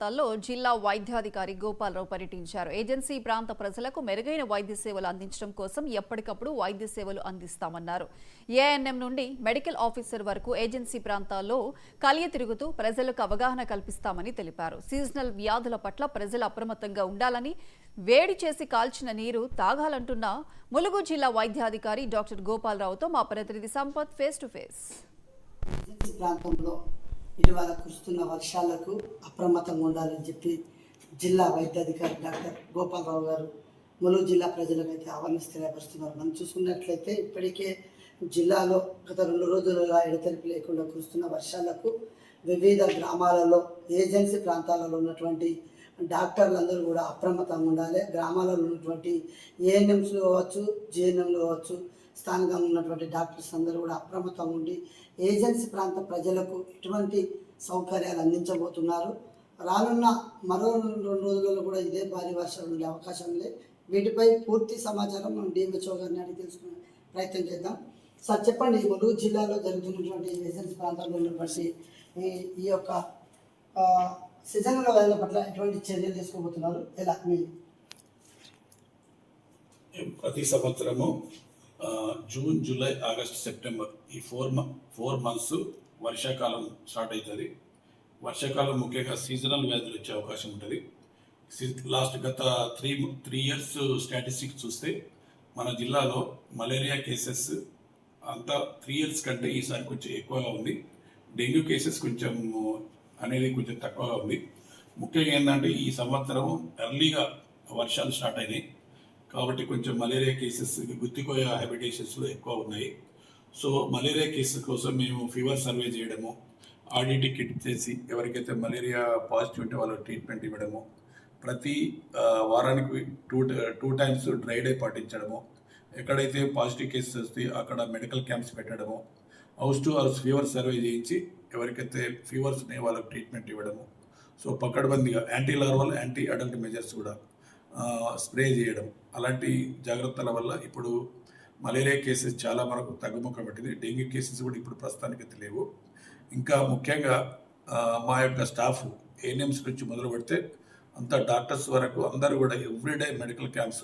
తాల్లో జిల్లా వైద్యాధికారి గోపాలరావు పర్యటించారు. ఏజెన్సీ ప్రాంత ప్రజలకు మెరుగైన వైద్య సేవలు అందించడం కోసం ఎప్పటికప్పుడు వైద్య సేవలు అందిస్తామన్నారు. ఏఎన్ఎం నుండి మెడికల్ ఆఫీసర్ వరకు ఏజెన్సీ ప్రాంతాల్లో కలియ తిరుగుతూ ప్రజలకు అవగాహన కల్పిస్తామని తెలిపారు. సీజనల్ వ్యాధుల పట్ల ప్రజలు అప్రమత్తంగా ఉండాలని, వేడి చేసి కాల్చిన నీరు తాగాలంటున్న ములుగు జిల్లా వైద్యాధికారి డాక్టర్ గోపాలరావుతో మా ప్రతినిధి సంపత్ ఫేస్ టు ఫేస్. ఇటీవల కురుస్తున్న వర్షాలకు అప్రమత్తంగా ఉండాలని చెప్పి జిల్లా వైద్యాధికారి డాక్టర్ గోపాలరావు గారు ములుగు జిల్లా ప్రజలకు అయితే అవేర్నెస్ తెలియపరుస్తున్నారు. మనం చూసుకున్నట్లయితే ఇప్పటికే జిల్లాలో గత 2 రోజులుగా ఎడతెరిపి లేకుండా కురుస్తున్న వర్షాలకు వివిధ గ్రామాలలో ఏజెన్సీ ప్రాంతాలలో ఉన్నటువంటి డాక్టర్లందరూ కూడా అప్రమత్తంగా ఉండాలి. గ్రామాలలో ఉన్నటువంటి ఏఎన్ఎంస్లు కావచ్చు, జిఎన్ఎంలు కావచ్చు, స్థానికంగా ఉన్నటువంటి డాక్టర్స్ అందరూ కూడా అప్రమత్తంగా ఉండి ఏజెన్సీ ప్రాంత ప్రజలకు ఎటువంటి సౌకర్యాలు అందించబోతున్నారు. రానున్న మరో 2 రోజులలో కూడా ఇదే భారీ వర్షాలు ఉండే అవకాశం లేదు. వీటిపై పూర్తి సమాచారం మనం డిఎంహెచ్ఓ గారిని అడిగి తెలుసుకునే ప్రయత్నం చేద్దాం. సార్ చెప్పండి, ములుగు జిల్లాలో జరుగుతున్నటువంటి ఏజెన్సీ ప్రాంతాల్లో ఉన్నటువంటి ఈ యొక్క సీజనల్ వ్యాధుల పట్ల ఎటువంటి చర్యలు తీసుకోబోతున్నారు, ఎలా? ప్రతి సంవత్సరము జూన్, జూలై, ఆగస్ట్, సెప్టెంబర్ ఈ 4 మంత్స్ వర్షాకాలం స్టార్ట్ అవుతుంది. వర్షాకాలం ముఖ్యంగా సీజనల్ వ్యాధులు వచ్చే అవకాశం ఉంటుంది. గత 3 ఇయర్స్ స్టాటిస్టిక్స్ చూస్తే మన జిల్లాలో మలేరియా కేసెస్ అంతా 3 ఇయర్స్ కంటే ఈసారి కొంచెం ఎక్కువగా ఉంది. డెంగ్యూ కేసెస్ కొంచెం తక్కువగా ఉంది. ముఖ్యంగా ఏంటంటే ఈ సంవత్సరం ఎర్లీగా వర్షాలు స్టార్ట్ అయినాయి కాబట్టి కొంచెం మలేరియా కేసెస్, గుత్తికోయ హ్యాబిటేషన్స్లో ఎక్కువ ఉన్నాయి. సో మలేరియా కేసెస్ కోసం మేము ఫీవర్ సర్వే చేయడము, ఆర్డిటీ కిట్ చేసి ఎవరికైతే మలేరియా పాజిటివ్ ఉంటే వాళ్ళకి ట్రీట్మెంట్ ఇవ్వడము, ప్రతి వారానికి 2 టైమ్స్ డ్రై డే పాటించడము, ఎక్కడైతే పాజిటివ్ కేసెస్ వస్తే అక్కడ మెడికల్ క్యాంప్స్ పెట్టడము, house to house fever survey చేయించి ఎవరికైతే ఫీవర్స్ ఉన్నాయో వాళ్ళకి ట్రీట్మెంట్ ఇవ్వడము. సో పకడ్బందీగా anti larval, anti adult measures కూడా స్ప్రే చేయడం, అలాంటి జాగ్రత్తల వల్ల ఇప్పుడు మలేరియా కేసెస్ చాలా వరకు తగ్గుముఖం పెట్టింది. డెంగ్యూ కేసెస్ కూడా ఇప్పుడు ప్రస్తుతానికి లేవు. ఇంకా ముఖ్యంగా మా యొక్క స్టాఫ్ ఏఎన్ఎంస్ నుంచి మొదలు పెడితే అంతా డాక్టర్స్ వరకు అందరూ కూడా ఎవ్రీడే మెడికల్ క్యాంప్స్,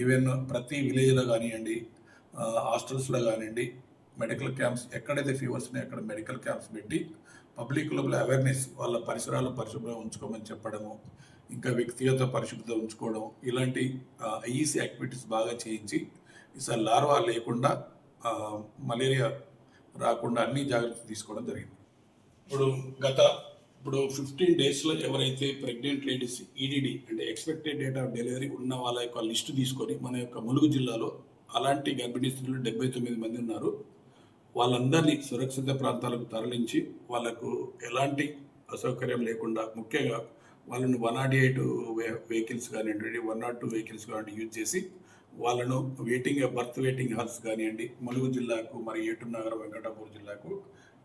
ఈవెన్ ప్రతి విలేజ్లో కానివ్వండి, హాస్టల్స్లో కానివ్వండి, మెడికల్ క్యాంప్స్ ఎక్కడైతే ఫీవర్స్ ఉన్నాయో అక్కడ మెడికల్ క్యాంప్స్ పెట్టి పబ్లిక్ లోపల అవేర్నెస్, వాళ్ళ పరిసరాలు పరిశుభ్రంగా ఉంచుకోమని చెప్పడము, ఇంకా వ్యక్తిగత పరిశుభ్రత ఉంచుకోవడం, ఇలాంటి ఐఈసీ యాక్టివిటీస్ బాగా చేయించి ఈసారి లార్వా లేకుండా, మలేరియా రాకుండా అన్ని జాగ్రత్తలు తీసుకోవడం జరిగింది. ఇప్పుడు 15 డేస్లో ఎవరైతే ప్రెగ్నెంట్ లేడీస్ ఈడీడీ అంటే ఎక్స్పెక్టెడ్ డేట్ ఆఫ్ డెలివరీ ఉన్న వాళ్ళ యొక్క లిస్టు తీసుకొని మన యొక్క ములుగు జిల్లాలో అలాంటి గర్భిణీ స్త్రీలు 79 మంది ఉన్నారు. వాళ్ళందరినీ సురక్షిత ప్రాంతాలకు తరలించి వాళ్ళకు ఎలాంటి అసౌకర్యం లేకుండా, ముఖ్యంగా వాళ్ళను 108 వెహికల్స్ కానివ్వండి, 102 వెహికల్స్ కానివ్వండి యూజ్ చేసి వాళ్ళను బర్త్ వెయిటింగ్ హాల్స్ కానివ్వండి ములుగు జిల్లాకు, మరి ఏటూరు నగర వెంకటాపూర్ జిల్లాకు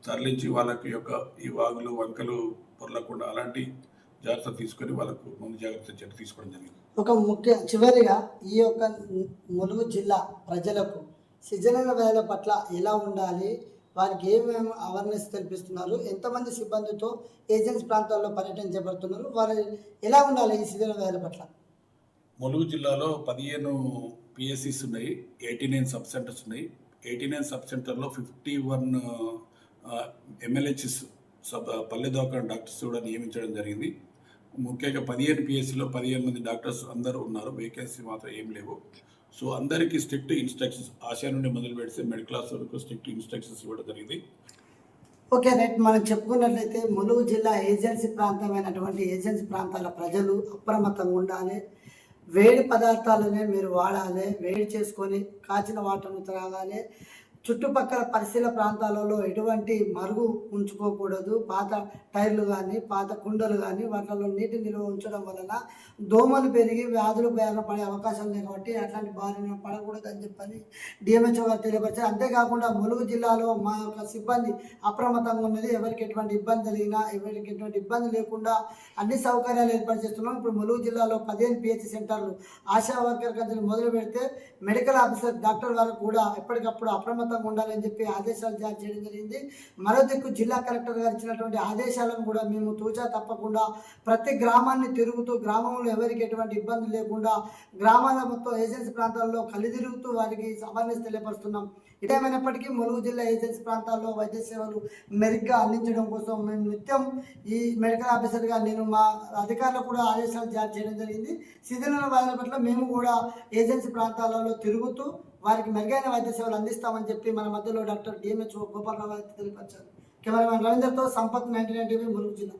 తరలించి వాళ్ళకి యొక్క ఈ వాగులు వంకలు పొరలకుండా అలాంటి జాగ్రత్త తీసుకొని వాళ్ళకు ముందు జాగ్రత్త చర్య తీసుకోవడం జరిగింది. చివరిగా ఈ యొక్క ములుగు జిల్లా ప్రజలకు సీజనల్ వ్యాధుల పట్ల ఎలా ఉండాలి, వారికి ఏమేమి అవేర్నెస్ కల్పిస్తున్నారు, ఎంతమంది సిబ్బందితో ఏజెన్సీ ప్రాంతాల్లో పర్యటించబడుతున్నారు, వారు ఎలా ఉండాలి ఈ సీజనల్ వ్యాధుల పట్ల? ములుగు జిల్లాలో 15 పిఎస్సిస్ ఉన్నాయి, 89 సబ్ సెంటర్స్ ఉన్నాయి. 89 సబ్ సెంటర్లో 51 ఎంఎల్హెచ్ఎస్ పల్లె దవాఖాన డాక్టర్స్ కూడా నియమించడం జరిగింది. ముఖ్యంగా 15 పిఎస్సిలో 15 మంది డాక్టర్స్ అందరూ ఉన్నారు, వేకెన్సీ మాత్రం ఏం లేవు. సో అందరికీ స్ట్రిక్ట్ ఇన్స్ట్రక్షన్స్, ఆశా నుండి మొదలు పెడితే మెడికల్ క్లాస్ వరకు స్ట్రిక్ట్ ఇన్స్ట్రక్షన్స్ ఇవ్వడం జరిగింది. Okay right. మనం చెప్పుకున్నట్లయితే ములుగు జిల్లా ఏజెన్సీ ప్రాంతమైనటువంటి ఏజెన్సీ ప్రాంతాల ప్రజలు అప్రమత్తంగా ఉండాలి. వేడి పదార్థాలనే మీరు వాడాలి, వేడి చేసుకొని కాచిన వాటర్ను త్రాగాలి. చుట్టుపక్కల పరిసర ప్రాంతాలలో ఎటువంటి మరుగు ఉంచుకోకూడదు. పాత టైర్లు కానీ, పాత కుండలు కానీ వాటిలో నీటి నిల్వ ఉంచడం వలన దోమలు పెరిగి వ్యాధులు పడే అవకాశం లేదు. కాబట్టి అట్లాంటి బారిన పడకూడదు అని చెప్పని డిఎంహెచ్ఓ గారు తెలియపరిచారు. అంతేకాకుండా ములుగు జిల్లాలో మా యొక్క సిబ్బంది అప్రమత్తంగా ఉన్నది. ఎవరికి ఎటువంటి ఇబ్బంది కలిగినా, ఎవరికి ఎటువంటి ఇబ్బంది లేకుండా అన్ని సౌకర్యాలు ఏర్పాటు చేస్తున్నాం. ఇప్పుడు ములుగు జిల్లాలో 15 పిహెచ్ సెంటర్లు, ఆశా వర్కర్ కంటే మొదలు పెడితే మెడికల్ ఆఫీసర్ డాక్టర్ వరకు కూడా ఎప్పటికప్పుడు అప్రమత్తం అప్రమత్తంగా ఉండాలని చెప్పి ఆదేశాలు జారీ చేయడం జరిగింది. మరో దిక్కు జిల్లా కలెక్టర్ గారు ఇచ్చినటువంటి ఆదేశాలను కూడా మేము తూచా తప్పకుండా ప్రతి గ్రామాన్ని తిరుగుతూ గ్రామంలో ఎవరికి ఎటువంటి ఇబ్బంది లేకుండా గ్రామాల మొత్తం ఏజెన్సీ ప్రాంతాల్లో కలిదిరుగుతూ వారికి అవేర్నెస్ తెలియపరుస్తున్నాం. ఇదేమైనప్పటికీ ములుగు జిల్లా ఏజెన్సీ ప్రాంతాల్లో వైద్య సేవలు మెరుగ్గా అందించడం కోసం మేము నిత్యం ఈ మెడికల్ ఆఫీసర్గా నేను మా అధికారులకు కూడా ఆదేశాలు జారీ చేయడం జరిగింది. సీజనల్ వ్యాధుల పట్ల మేము కూడా ఏజెన్సీ ప్రాంతాలలో తిరుగుతూ వారికి మెరుగైన వైద్య సేవలు అందిస్తామని చెప్పి మన మధ్యలో డాక్టర్ డిఎంహెచ్ఓ గోపాలరావు గారు తెలియపరిచారు. కెమెరామెన్ రవీందర్తో సంపత్ 99 టీవీ ములుగు జిల్లా.